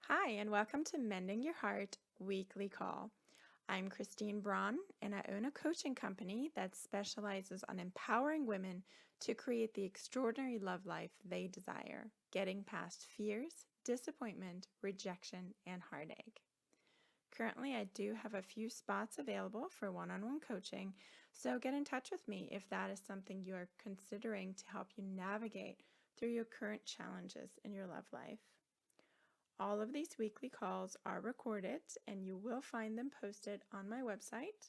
Hi, and welcome to Mending Your Heart Weekly Call. I'm Christine Braun, and I own a coaching company that specializes on empowering women to create the extraordinary love life they desire, getting past fears, disappointment, rejection, and heartache. Currently, I do have a few spots available for one-on-one coaching, so get in touch with me if that is something you are considering to help you navigate through your current challenges in your love life. All of these weekly calls are recorded, and you will find them posted on my website,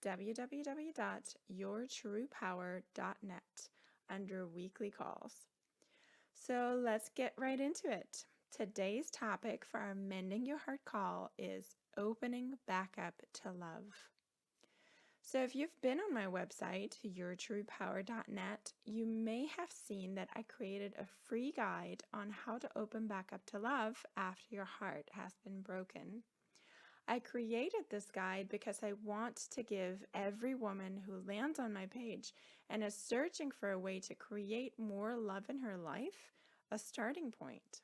www.yourtruepower.net, under weekly calls. So let's get right into it. Today's topic for our Mending Your Heart call is opening back up to love. So if you've been on my website, yourtruepower.net, you may have seen that I created a free guide on how to open back up to love after your heart has been broken. I created this guide because I want to give every woman who lands on my page and is searching for a way to create more love in her life a starting point.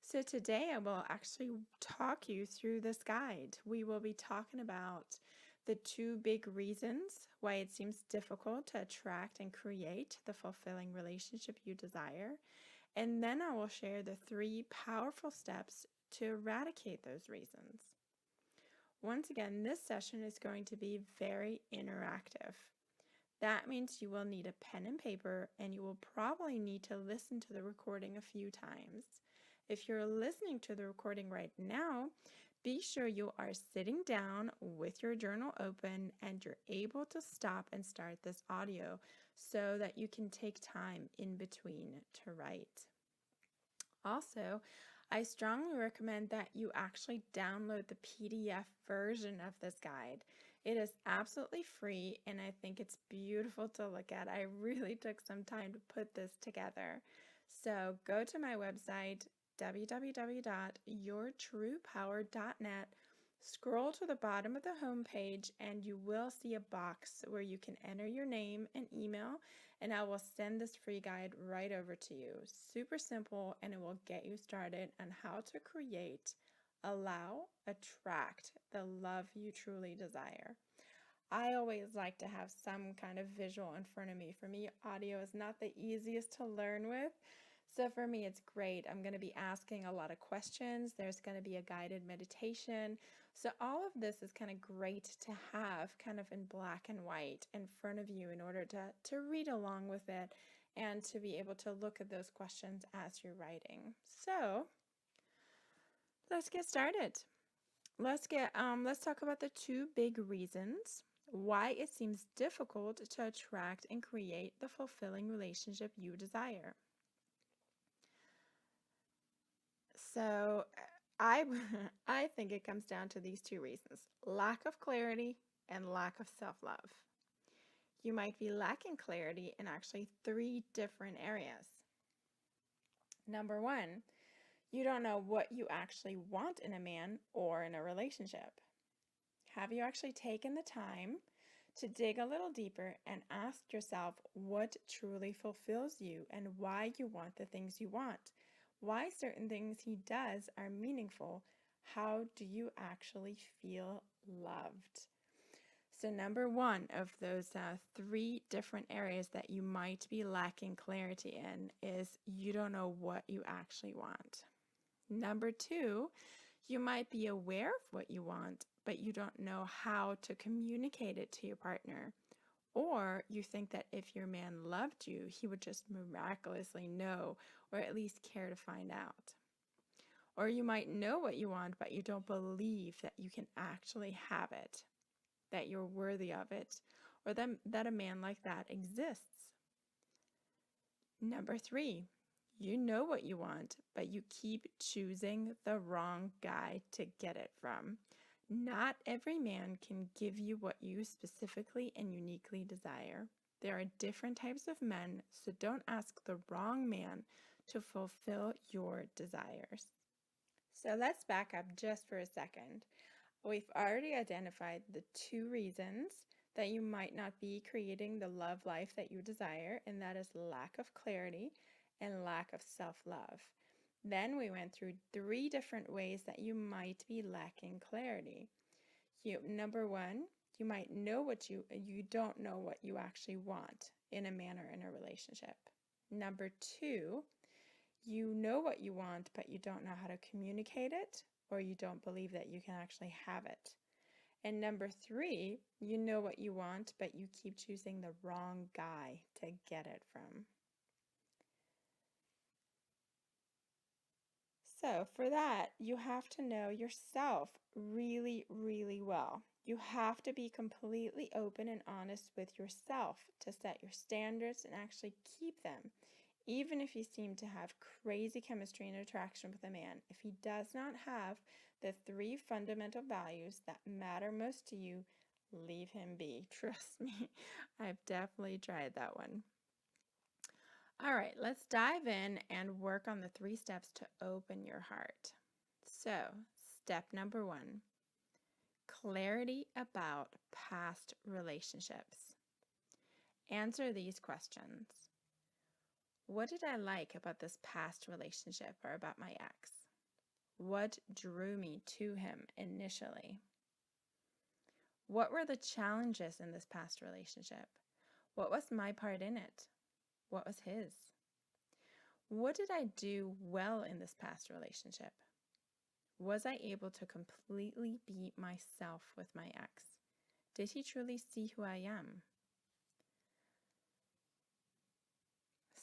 So today I will actually talk you through this guide. We will be talking about the two big reasons why it seems difficult to attract and create the fulfilling relationship you desire. And then I will share the 3 powerful steps to eradicate those reasons. Once again, this session is going to be very interactive. That means you will need a pen and paper, and you will probably need to listen to the recording a few times. If you're listening to the recording right now, be sure you are sitting down with your journal open and you're able to stop and start this audio so that you can take time in between to write. Also, I strongly recommend that you actually download the PDF version of this guide. It is absolutely free, and I think it's beautiful to look at. I really took some time to put this together. So go to my website, www.yourtruepower.net. Scroll to the bottom of the home page and you will see a box where you can enter your name and email, and I will send this free guide right over to you. Super simple, and it will get you started on how to create, allow, attract the love you truly desire. I always like to have some kind of visual in front of me. For me, audio is not the easiest to learn with. So for me, it's great. I'm going to be asking a lot of questions. There's going to be a guided meditation. So all of this is kind of great to have kind of in black and white in front of you in order to read along with it and to be able to look at those questions as you're writing. So let's get started. Let's talk about the 2 big reasons why it seems difficult to attract and create the fulfilling relationship you desire. So I think it comes down to these 2 reasons: lack of clarity and lack of self-love. You might be lacking clarity in actually 3 different areas. Number 1, you don't know what you actually want in a man or in a relationship. Have you actually taken the time to dig a little deeper and ask yourself what truly fulfills you and why you want the things you want? Why certain things he does are meaningful? How do you actually feel loved? So number 1 of those 3 different areas that you might be lacking clarity in is you don't know what you actually want. Number 2, you might be aware of what you want, but you don't know how to communicate it to your partner. Or you think that if your man loved you, he would just miraculously know, or at least care to find out. Or you might know what you want, but you don't believe that you can actually have it, that you're worthy of it, or that a man like that exists. Number 3, you know what you want, but you keep choosing the wrong guy to get it from. Not every man can give you what you specifically and uniquely desire. There are different types of men, so don't ask the wrong man to fulfill your desires. So let's back up just for a second. We've already identified the 2 reasons that you might not be creating the love life that you desire, and that is lack of clarity and lack of self-love. Then we went through 3 different ways that you might be lacking clarity. Number 1, you might know what you don't know what you actually want in a man or in a relationship. Number 2, you know what you want, but you don't know how to communicate it, or you don't believe that you can actually have it. And number 3, you know what you want, but you keep choosing the wrong guy to get it from. So for that, you have to know yourself really, really well. You have to be completely open and honest with yourself to set your standards and actually keep them. Even if you seem to have crazy chemistry and attraction with a man, if he does not have the 3 fundamental values that matter most to you, leave him be. Trust me, I've definitely tried that one. All right, let's dive in and work on the 3 steps to open your heart. So, step number 1, clarity about past relationships. Answer these questions. What did I like about this past relationship or about my ex? What drew me to him initially? What were the challenges in this past relationship? What was my part in it? What was his? What did I do well in this past relationship? Was I able to completely be myself with my ex? Did he truly see who I am?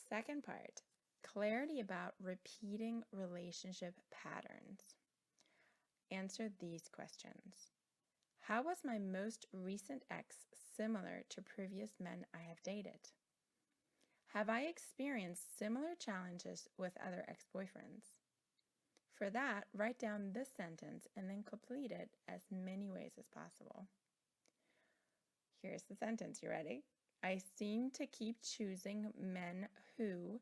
Second part, clarity about repeating relationship patterns. Answer these questions. How was my most recent ex similar to previous men I have dated? Have I experienced similar challenges with other ex-boyfriends? For that, write down this sentence and then complete it as many ways as possible. Here's the sentence. You ready? I seem to keep choosing men who ...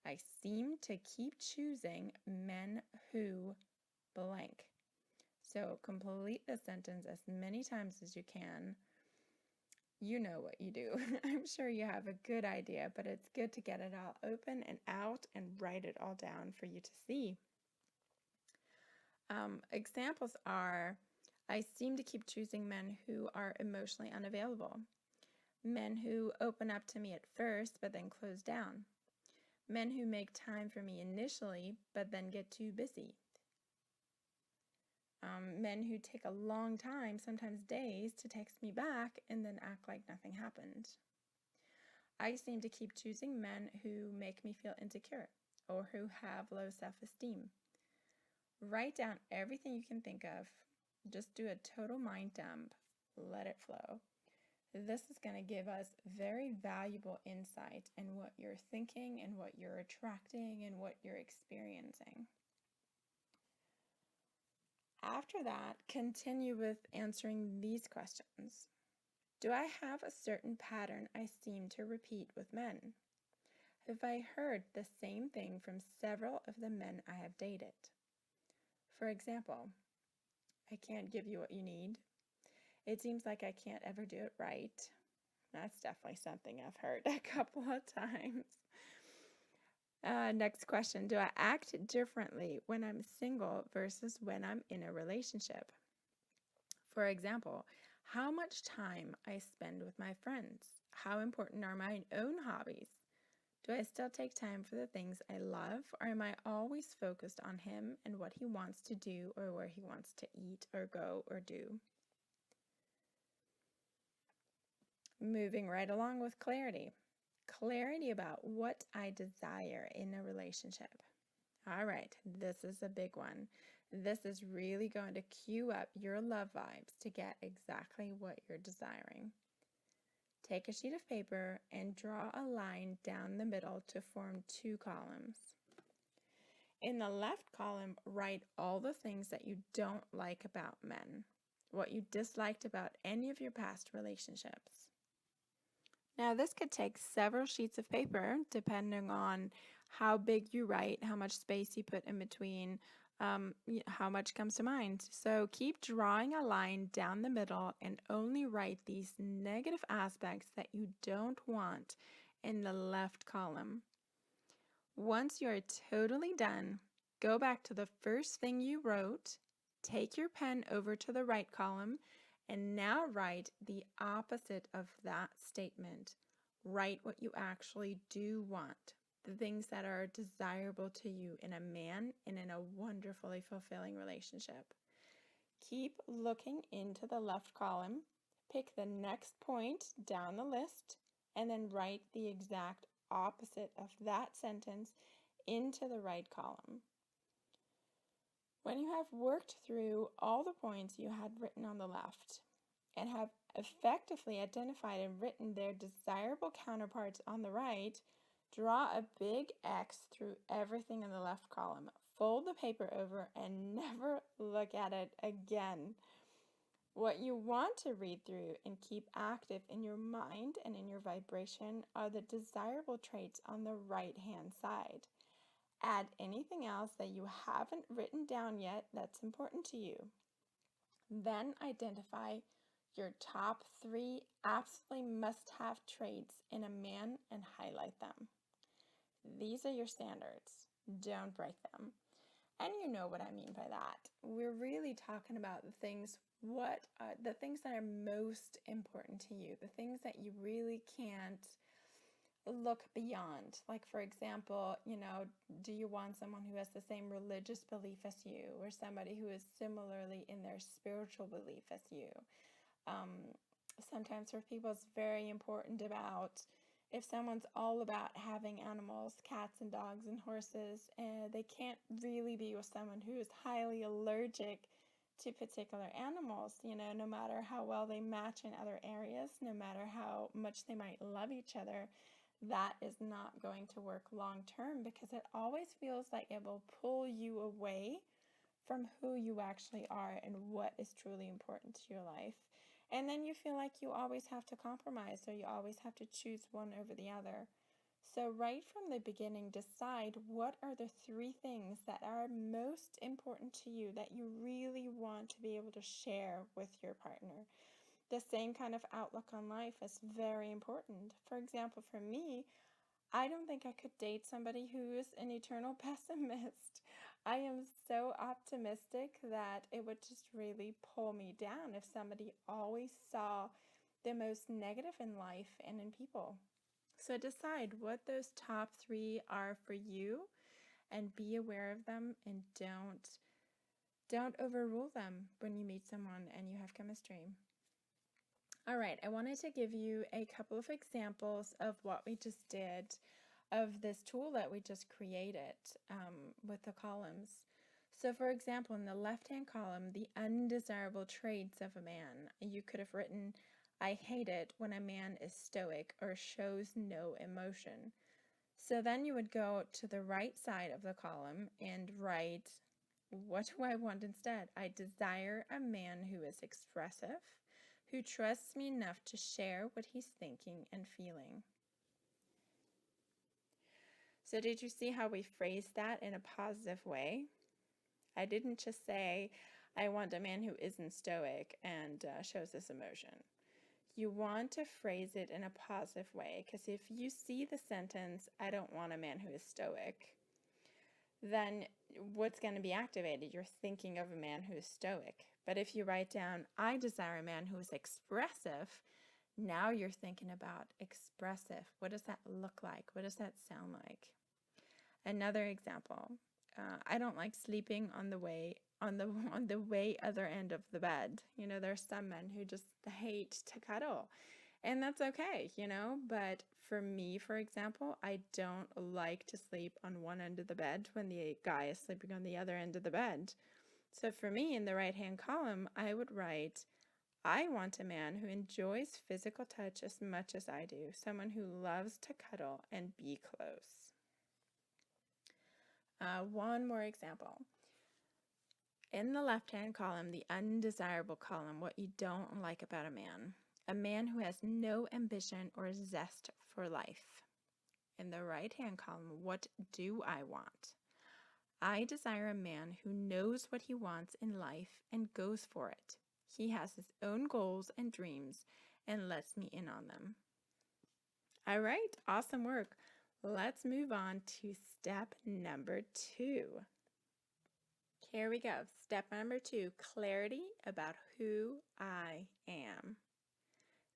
I seem to keep choosing men who blank. So complete the sentence as many times as you can. You know what you do. I'm sure you have a good idea, but it's good to get it all open and out and write it all down for you to see. Examples are, I seem to keep choosing men who are emotionally unavailable. Men who open up to me at first, but then close down. Men who make time for me initially, but then get too busy. Men who take a long time, sometimes days, to text me back and then act like nothing happened. I seem to keep choosing men who make me feel insecure or who have low self-esteem. Write down everything you can think of. Just do a total mind dump. Let it flow. This is going to give us very valuable insight in what you're thinking and what you're attracting and what you're experiencing. After that, continue with answering these questions. Do I have a certain pattern I seem to repeat with men? Have I heard the same thing from several of the men I have dated? For example, I can't give you what you need. It seems like I can't ever do it right. That's definitely something I've heard a couple of times. Next question, do I act differently when I'm single versus when I'm in a relationship? For example, how much time I spend with my friends? How important are my own hobbies? Do I still take time for the things I love, or am I always focused on him and what he wants to do or where he wants to eat or go or do? Moving right along with clarity. Clarity about what I desire in a relationship. All right, this is a big one. This is really going to cue up your love vibes to get exactly what you're desiring. Take a sheet of paper and draw a line down the middle to form 2 columns. In the left column, write all the things that you don't like about men, what you disliked about any of your past relationships. Now, this could take several sheets of paper, depending on how big you write, how much space you put in between, how much comes to mind. So keep drawing a line down the middle and only write these negative aspects that you don't want in the left column. Once you're totally done, go back to the first thing you wrote, take your pen over to the right column, and now write the opposite of that statement. Write what you actually do want, the things that are desirable to you in a man and in a wonderfully fulfilling relationship. Keep looking into the left column, pick the next point down the list, and then write the exact opposite of that sentence into the right column. When you have worked through all the points you had written on the left and have effectively identified and written their desirable counterparts on the right, draw a big X through everything in the left column. Fold the paper over and never look at it again. What you want to read through and keep active in your mind and in your vibration are the desirable traits on the right-hand side. Add anything else that you haven't written down yet that's important to you. Then identify your top 3 absolutely must-have traits in a man and highlight them. These are your standards. Don't break them. And you know what I mean by that. We're really talking about the things that are most important to you, the things that you really can't look beyond. Like, for example, do you want someone who has the same religious belief as you, or somebody who is similarly in their spiritual belief as you? Sometimes for people it's very important about if someone's all about having animals, cats and dogs and horses, and they can't really be with someone who is highly allergic to particular animals, no matter how well they match in other areas, no matter how much they might love each other, that is not going to work long term because it always feels like it will pull you away from who you actually are and what is truly important to your life. And then you feel like you always have to compromise or you always have to choose one over the other. So right from the beginning, decide what are the 3 things that are most important to you that you really want to be able to share with your partner. The same kind of outlook on life is very important. For example, for me, I don't think I could date somebody who is an eternal pessimist. I am so optimistic that it would just really pull me down if somebody always saw the most negative in life and in people. So decide what those top 3 are for you and be aware of them, and don't overrule them when you meet someone and you have chemistry. All right, I wanted to give you a couple of examples of what we just did, of this tool that we just created with the columns. So for example, in the left-hand column, the undesirable traits of a man, you could have written, I hate it when a man is stoic or shows no emotion. So then you would go to the right side of the column and write, what do I want instead? I desire a man who is expressive, who trusts me enough to share what he's thinking and feeling. So did you see how we phrased that in a positive way? I didn't just say, I want a man who isn't stoic and shows this emotion. You want to phrase it in a positive way, because if you see the sentence, I don't want a man who is stoic, then what's going to be activated? You're thinking of a man who is stoic. But if you write down, I desire a man who is expressive, now you're thinking about expressive. What does that look like? What does that sound like? Another example, I don't like sleeping on the way other end of the bed. There's some men who just hate to cuddle, and that's okay, but for me, for example, I don't like to sleep on one end of the bed when the guy is sleeping on the other end of the bed. So for me, in the right-hand column, I would write, I want a man who enjoys physical touch as much as I do, someone who loves to cuddle and be close. One more example. In the left-hand column, the undesirable column, what you don't like about a man who has no ambition or zest for life. In the right-hand column, what do I want? I desire a man who knows what he wants in life and goes for it. He has his own goals and dreams and lets me in on them. All right, awesome work. Let's move on to step number 2. Here we go. Step number 2, clarity about who I am.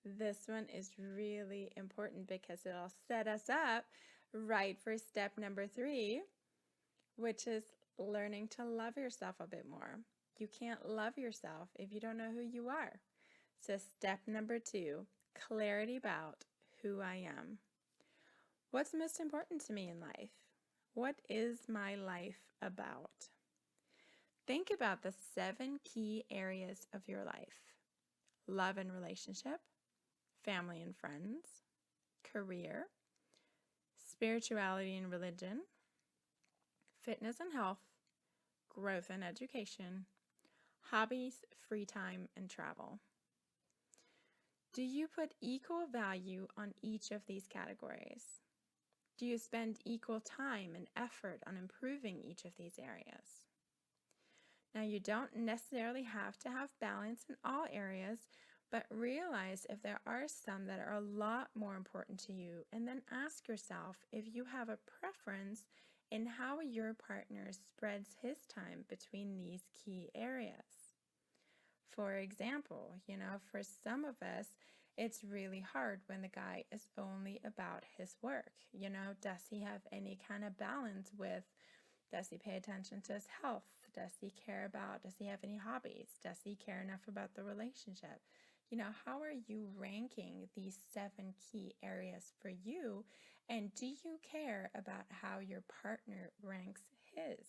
This one is really important because it'll set us up right for step number 3, which is learning to love yourself a bit more. You can't love yourself if you don't know who you are. So step number 2, clarity about who I am. What's most important to me in life? What is my life about? Think about the 7 key areas of your life: love and relationship, family and friends, career, spirituality and religion, fitness and health, growth and education, hobbies, free time, and travel. Do you put equal value on each of these categories? Do you spend equal time and effort on improving each of these areas? Now, you don't necessarily have to have balance in all areas, but realize if there are some that are a lot more important to you, and then ask yourself if you have a preference in how your partner spreads his time between these key areas. For example, for some of us, it's really hard when the guy is only about his work. Does he have any kind of balance with, does he pay attention to his health? Does he have any hobbies? Does he care enough about the relationship? How are you ranking these 7 key areas for you? And do you care about how your partner ranks his?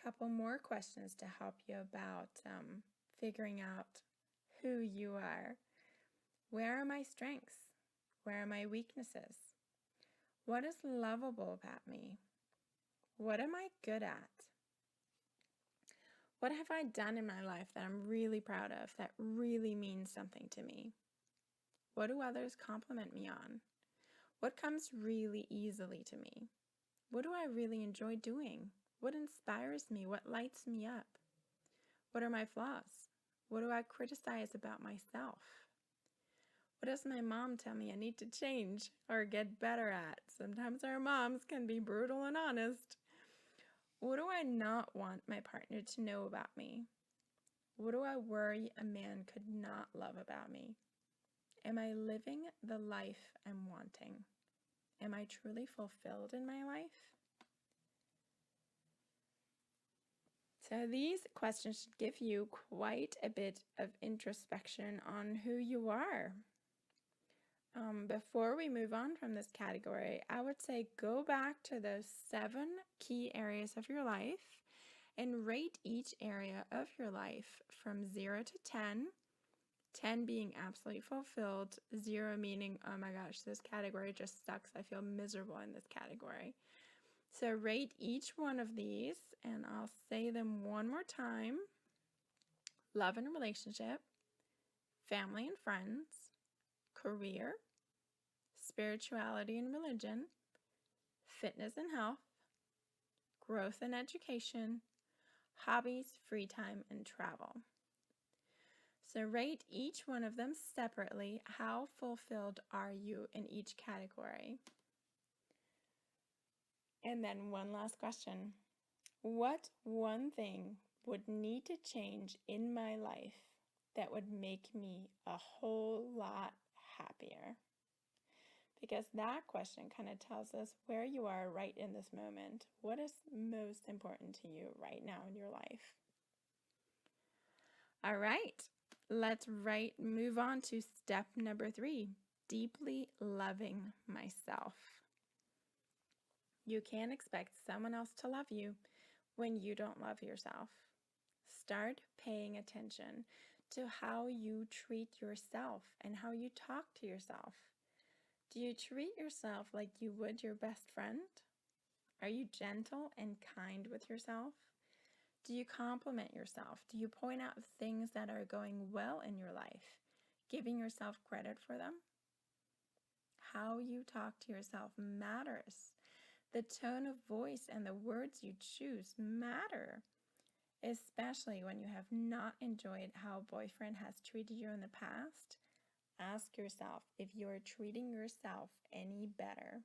Couple more questions to help you about figuring out who you are. Where are my strengths? Where are my weaknesses? What is lovable about me? What am I good at? What have I done in my life that I'm really proud of, that really means something to me? What do others compliment me on? What comes really easily to me? What do I really enjoy doing? What inspires me? What lights me up? What are my flaws? What do I criticize about myself? What does my mom tell me I need to change or get better at? Sometimes our moms can be brutal and honest. What do I not want my partner to know about me? What do I worry a man could not love about me? Am I living the life I'm wanting? Am I truly fulfilled in my life? So these questions should give you quite a bit of introspection on who you are. Before we move on from this category, I would say go back to those 7 key areas of your life and rate each area of your life from 0 to 10, 10 being absolutely fulfilled, 0 meaning, oh my gosh, this category just sucks. I feel miserable in this category. So rate each one of these, and I'll say them one more time. Love and relationship, family and friends, career, spirituality and religion, fitness and health, growth and education, hobbies, free time, and travel. So rate each one of them separately. How fulfilled are you in each category? And then one last question. What one thing would need to change in my life that would make me a whole lot happier? Because that question kind of tells us where you are right in this moment. What is most important to you right now in your life? All right, let's move on to step number 3, deeply loving myself. You can't expect someone else to love you when you don't love yourself. Start paying attention to how you treat yourself and how you talk to yourself. Do you treat yourself like you would your best friend? Are you gentle and kind with yourself? Do you compliment yourself? Do you point out things that are going well in your life, giving yourself credit for them? How you talk to yourself matters. The tone of voice and the words you choose matter, especially when you have not enjoyed how boyfriend has treated you in the past. Ask yourself if you are treating yourself any better.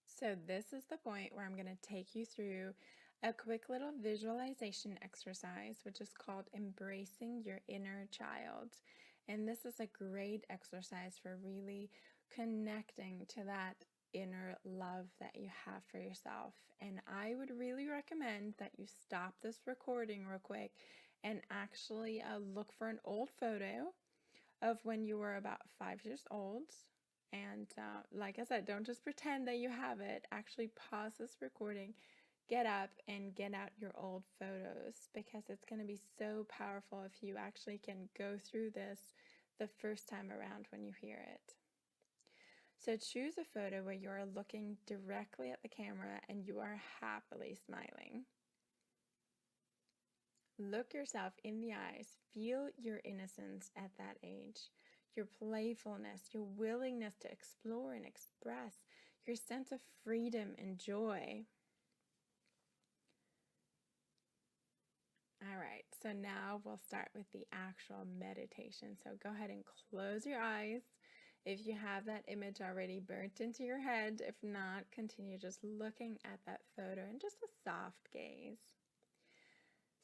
So this is the point where I'm going to take you through a quick little visualization exercise, which is called Embracing Your Inner Child. And this is a great exercise for really connecting to that inner love that you have for yourself. And I would really recommend that you stop this recording real quick and actually look for an old photo of when you were about 5 years old. And like I said, don't just pretend that you have it. Actually pause this recording, get up and get out your old photos, because it's going to be so powerful if you actually can go through this the first time around when you hear it. So choose a photo where you are looking directly at the camera and you are happily smiling. Look yourself in the eyes. Feel your innocence at that age, your playfulness, your willingness to explore and express, your sense of freedom and joy. All right, so now we'll start with the actual meditation. So go ahead and close your eyes if you have that image already burnt into your head. If not, continue just looking at that photo in just a soft gaze.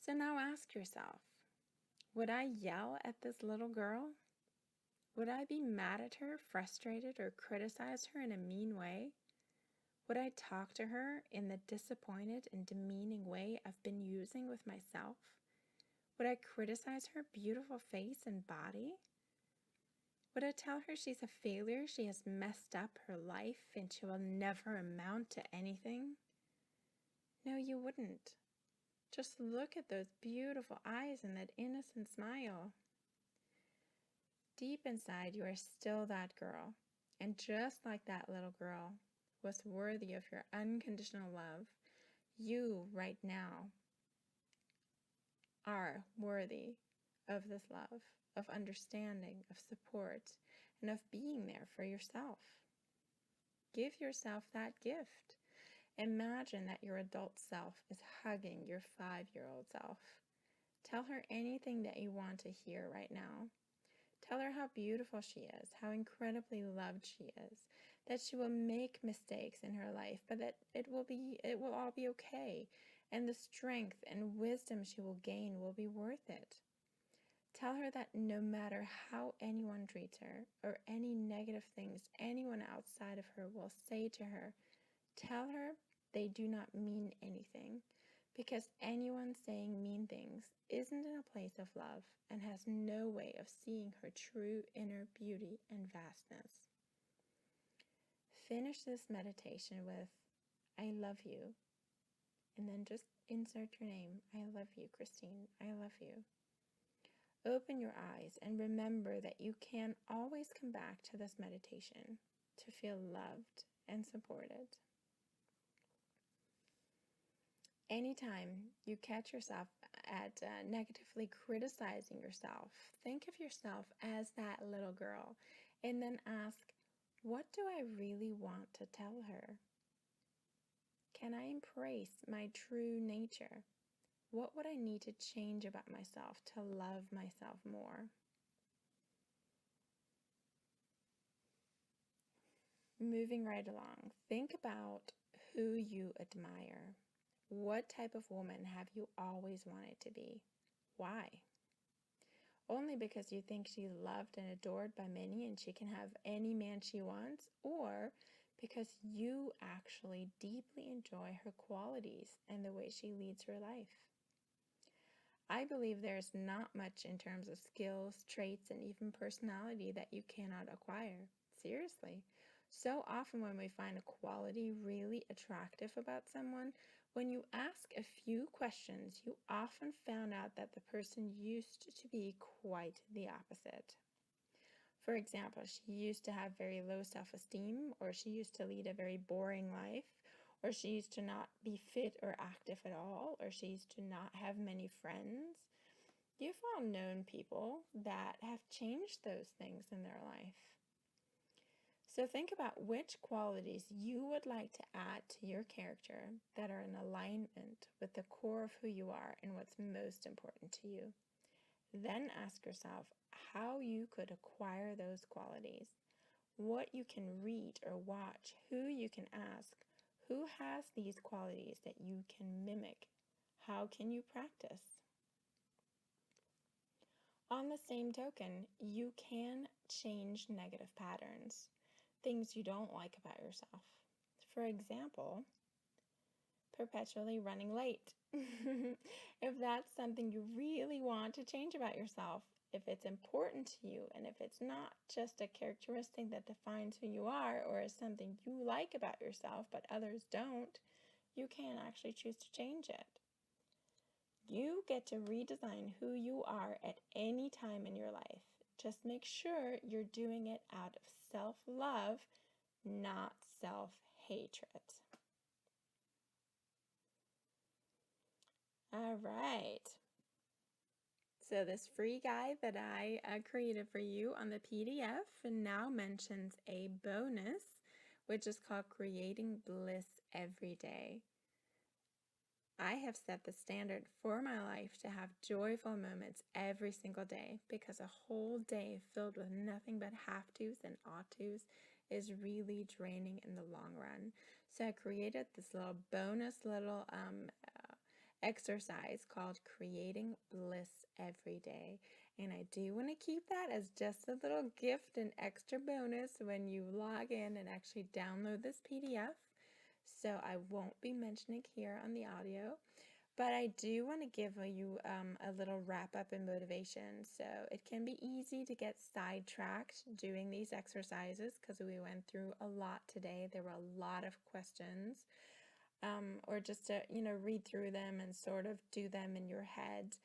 So now ask yourself, would I yell at this little girl? Would I be mad at her, frustrated, or criticize her in a mean way? Would I talk to her in the disappointed and demeaning way I've been using with myself? Would I criticize her beautiful face and body? Would I tell her she's a failure, she has messed up her life, and she will never amount to anything? No, you wouldn't. Just look at those beautiful eyes and that innocent smile. Deep inside, you are still that girl, and just like that little girl was worthy of your unconditional love, you right now are worthy of this love, of understanding, of support, and of being there for yourself. Give yourself that gift. Imagine that your adult self is hugging your 5-year-old self. Tell her anything that you want to hear right now. Tell her how beautiful she is, how incredibly loved she is, that she will make mistakes in her life, but that it will all be okay, and the strength and wisdom she will gain will be worth it. Tell her that no matter how anyone treats her, or any negative things anyone outside of her will say to her, tell her they do not mean anything, because anyone saying mean things isn't in a place of love and has no way of seeing her true inner beauty and vastness. Finish this meditation with, I love you, and then just insert your name. I love you, Christine. I love you. Open your eyes and remember that you can always come back to this meditation to feel loved and supported. Anytime you catch yourself at negatively criticizing yourself, think of yourself as that little girl and then ask, what do I really want to tell her? Can I embrace my true nature? What would I need to change about myself to love myself more? Moving right along, think about who you admire. What type of woman have you always wanted to be? Why? Only because you think she's loved and adored by many and she can have any man she wants, or because you actually deeply enjoy her qualities and the way she leads her life? I believe there's not much in terms of skills, traits, and even personality that you cannot acquire. Seriously. So often when we find a quality really attractive about someone, when you ask a few questions, you often found out that the person used to be quite the opposite. For example, she used to have very low self-esteem, or she used to lead a very boring life, or she used to not be fit or active at all, or she used to not have many friends. You've all known people that have changed those things in their life. So think about which qualities you would like to add to your character that are in alignment with the core of who you are and what's most important to you. Then ask yourself how you could acquire those qualities, what you can read or watch, who you can ask, who has these qualities that you can mimic, how can you practice. On the same token, you can change negative patterns, things you don't like about yourself. For example, perpetually running late. If that's something you really want to change about yourself, if it's important to you, and if it's not just a characteristic that defines who you are or is something you like about yourself but others don't, you can actually choose to change it. You get to redesign who you are at any time in your life. Just make sure you're doing it out of self-love, not self-hatred. All right. So this free guide that I created for you on the PDF now mentions a bonus, which is called Creating Bliss Every Day. I have set the standard for my life to have joyful moments every single day, because a whole day filled with nothing but have-tos and ought-tos is really draining in the long run. So I created this little bonus exercise called Creating Bliss Every Day. And I do want to keep that as just a little gift and extra bonus when you log in and actually download this PDF. So I won't be mentioning here on the audio, but I do want to give you a little wrap up and motivation. So it can be easy to get sidetracked doing these exercises because we went through a lot today. There were a lot of questions. Or just to, read through them and sort of do them in your head.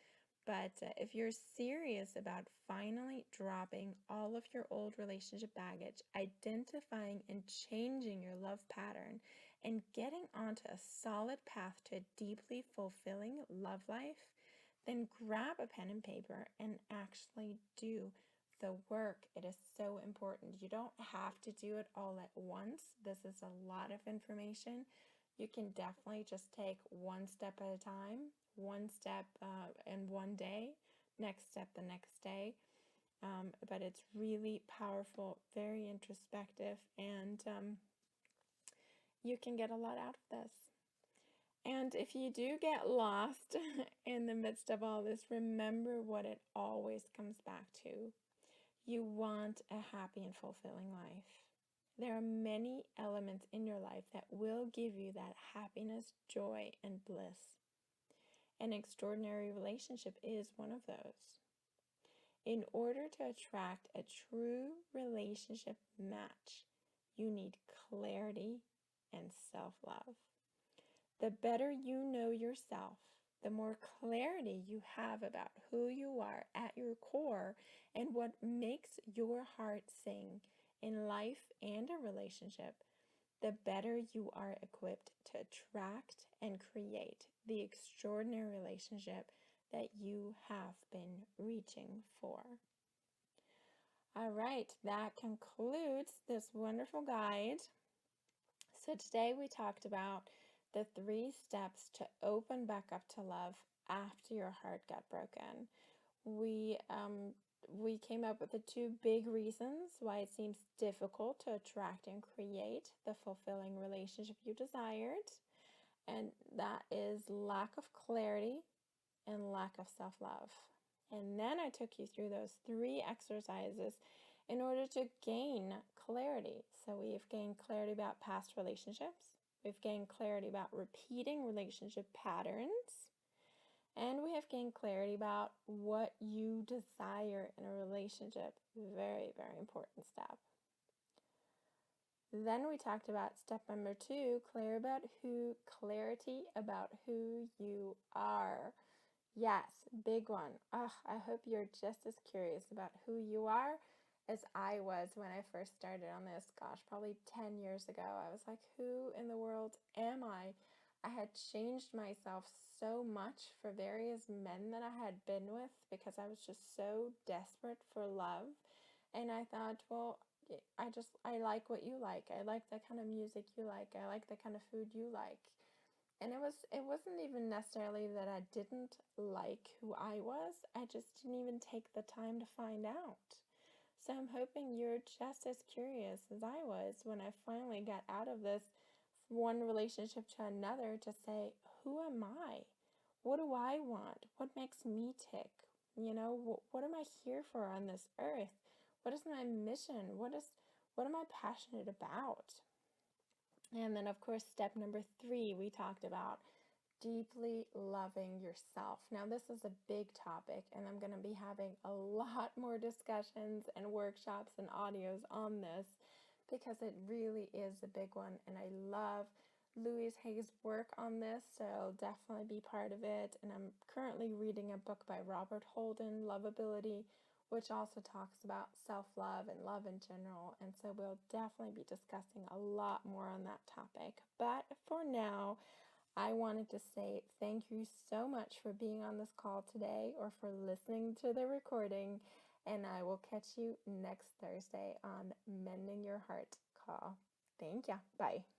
But if you're serious about finally dropping all of your old relationship baggage, identifying and changing your love pattern, and getting onto a solid path to a deeply fulfilling love life, then grab a pen and paper and actually do the work. It is so important. You don't have to do it all at once. This is a lot of information. You can definitely just take one step at a time, one step in one day, next step the next day. But it's really powerful, very introspective, and you can get a lot out of this. And if you do get lost in the midst of all this, remember what it always comes back to. You want a happy and fulfilling life. There are many elements in your life that will give you that happiness, joy, and bliss. An extraordinary relationship is one of those. In order to attract a true relationship match, you need clarity and self-love. The better you know yourself, the more clarity you have about who you are at your core and what makes your heart sing in life and a relationship, the better you are equipped to attract and create the extraordinary relationship that you have been reaching for. All right, that concludes this wonderful guide. So today we talked about the 3 steps to open back up to love after your heart got broken. We came up with the 2 big reasons why it seems difficult to attract and create the fulfilling relationship you desired, and that is lack of clarity and lack of self-love. And then I took you through those 3 exercises in order to gain clarity. So we've gained clarity about past relationships, we've gained clarity about repeating relationship patterns, and we have gained clarity about what you desire in a relationship. Very, very important step. Then we talked about step number 2, clarity about who you are. Yes, big one. I hope you're just as curious about who you are as I was when I first started on this. Gosh, probably 10 years ago. I was like, who in the world am I? I had changed myself so much for various men that I had been with because I was just so desperate for love. And I thought, well, I like what you like. I like the kind of music you like. I like the kind of food you like. And it wasn't even necessarily that I didn't like who I was. I just didn't even take the time to find out. So I'm hoping you're just as curious as I was when I finally got out of this one relationship to another to say, who am I? What do I want? What makes me tick? What am I here for on this earth? What is my mission? What am I passionate about? And then, of course, step number 3, we talked about deeply loving yourself. Now, this is a big topic, and I'm going to be having a lot more discussions and workshops and audios on this because it really is a big one. And I love Louise Hay's work on this, so definitely be part of it. And I'm currently reading a book by Robert Holden, Lovability, which also talks about self-love and love in general. And so we'll definitely be discussing a lot more on that topic. But for now, I wanted to say thank you so much for being on this call today or for listening to the recording. And I will catch you next Thursday on Mending Your Heart call. Thank you. Bye.